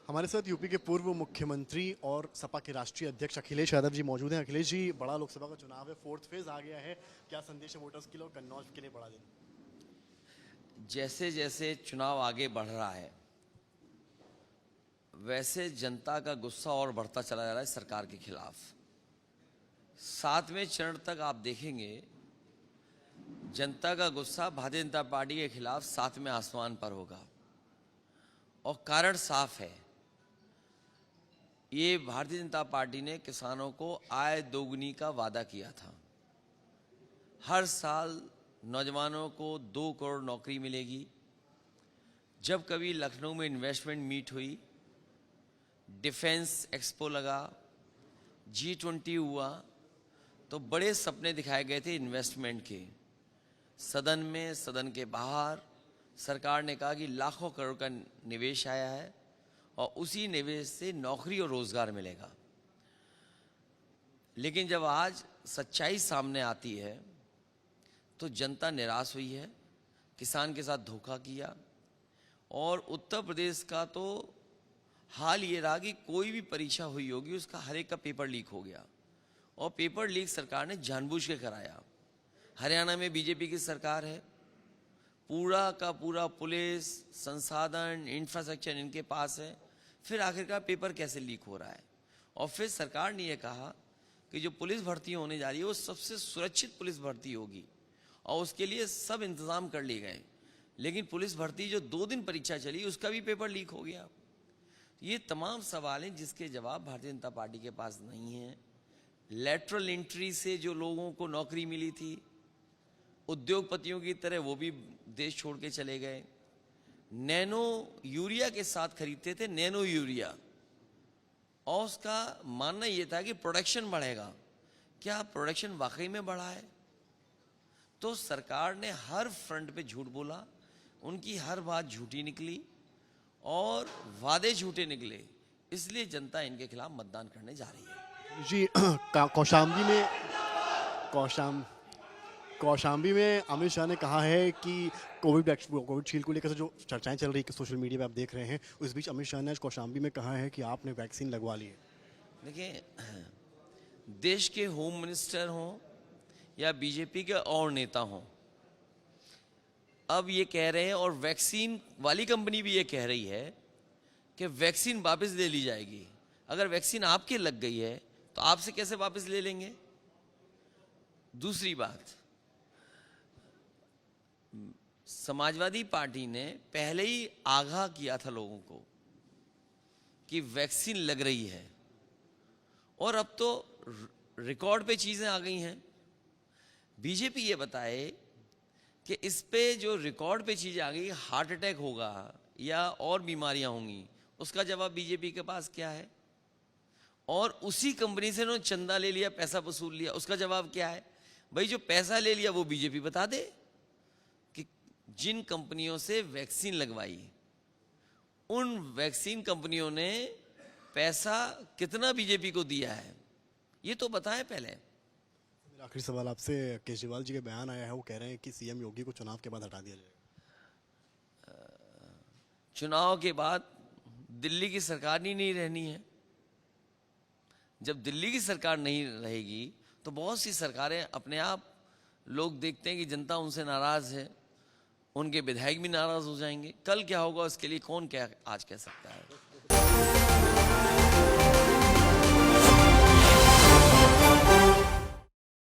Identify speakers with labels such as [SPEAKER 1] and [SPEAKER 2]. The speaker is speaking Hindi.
[SPEAKER 1] हमारे साथ यूपी के पूर्व मुख्यमंत्री और सपा के राष्ट्रीय अध्यक्ष अखिलेश यादव जी मौजूद हैं। अखिलेश जी, बड़ा लोकसभा का चुनाव है, फोर्थ फेज आ गया है, क्या संदेश है वोटर्स के लिए और कन्नौज के लिए बड़ा दिन?
[SPEAKER 2] जैसे जैसे चुनाव आगे बढ़ रहा है वैसे जनता का गुस्सा और बढ़ता चला जा रहा है सरकार के खिलाफ। 7वें चरण तक आप देखेंगे जनता का गुस्सा भारतीय जनता पार्टी के खिलाफ 7वें आसमान पर होगा और कारण साफ है। ये भारतीय जनता पार्टी ने किसानों को आय दोगुनी का वादा किया था। हर साल नौजवानों को 2 करोड़ नौकरी मिलेगी। जब कभी लखनऊ में इन्वेस्टमेंट मीट हुई, डिफेंस एक्सपो लगा, G20 हुआ, तो बड़े सपने दिखाए गए थे इन्वेस्टमेंट के। सदन में, सदन के बाहर सरकार ने कहा कि लाखों करोड़ का निवेश आया है और उसी निवेश से नौकरी और रोजगार मिलेगा। लेकिन जब आज सच्चाई सामने आती है तो जनता निराश हुई है, किसान के साथ धोखा किया। और उत्तर प्रदेश का तो हाल ये रहा कि कोई भी परीक्षा हुई होगी उसका हर एक का पेपर लीक हो गया और पेपर लीक सरकार ने जानबूझ के कराया। हरियाणा में बीजेपी की सरकार है, पूरा का पूरा पुलिस, संसाधन, इंफ्रास्ट्रक्चर इनके पास है, फिर आखिरकार पेपर कैसे लीक हो रहा है। और फिर सरकार ने यह कहा कि जो पुलिस भर्ती होने जा रही है वो सबसे सुरक्षित पुलिस भर्ती होगी और उसके लिए सब इंतजाम कर लिए गए। लेकिन पुलिस भर्ती जो 2 दिन परीक्षा चली उसका भी पेपर लीक हो गया। ये तमाम सवाल हैं जिसके जवाब भारतीय जनता पार्टी के पास नहीं है। लैटरल एंट्री से जो लोगों को नौकरी मिली थी, उद्योगपतियों की तरह वो भी देश छोड़ के चले गए। नैनो यूरिया के साथ खरीदते थे, नैनो यूरिया, और उसका मानना ये था कि प्रोडक्शन बढ़ेगा। क्या प्रोडक्शन वाकई में बढ़ा है? तो सरकार ने हर फ्रंट पे झूठ बोला, उनकी हर बात झूठी निकली और वादे झूठे निकले, इसलिए जनता इनके खिलाफ मतदान करने जा रही है।
[SPEAKER 1] जी, कौशाम्बी में अमित शाह ने कहा है कि कोविड को लेकर जो चर्चाएं चल रही है सोशल मीडिया पे आप देख रहे हैं, उस बीच अमित शाह ने आज कौशाम्बी में कहा है कि आपने वैक्सीन लगवा ली है।
[SPEAKER 2] देखिए, देश के होम मिनिस्टर हों या बीजेपी के और नेता हों, अब ये कह रहे हैं और वैक्सीन वाली कंपनी भी ये कह रही है कि वैक्सीन वापस ले ली जाएगी। अगर वैक्सीन आपके लग गई है तो आपसे कैसे वापस ले लेंगे? दूसरी बात, समाजवादी पार्टी ने पहले ही आगाह किया था लोगों को कि वैक्सीन लग रही है और अब तो रिकॉर्ड पे चीजें आ गई हैं। बीजेपी ये बताए कि इस पे जो रिकॉर्ड पे चीजें आ गई, हार्ट अटैक होगा या और बीमारियां होंगी, उसका जवाब बीजेपी के पास क्या है? और उसी कंपनी से उन्होंने चंदा ले लिया, पैसा वसूल लिया, उसका जवाब क्या है? भाई जो पैसा ले लिया वो बीजेपी बता दे कि जिन कंपनियों से वैक्सीन लगवाई उन वैक्सीन कंपनियों ने पैसा कितना बीजेपी को दिया है, ये तो बताएं पहले।
[SPEAKER 1] मेरा आखिरी सवाल आपसे, केजरीवाल जी के बयान आया है, वो कह रहे हैं कि सीएम योगी को चुनाव के बाद हटा दिया जाएगा।
[SPEAKER 2] चुनाव के बाद दिल्ली की सरकार ही नहीं रहनी है। जब दिल्ली की सरकार नहीं रहेगी तो बहुत सी सरकारें अपने आप, लोग देखते हैं कि जनता उनसे नाराज है, उनके विधायक भी नाराज हो जाएंगे। कल क्या होगा उसके लिए कौन क्या आज कह सकता है।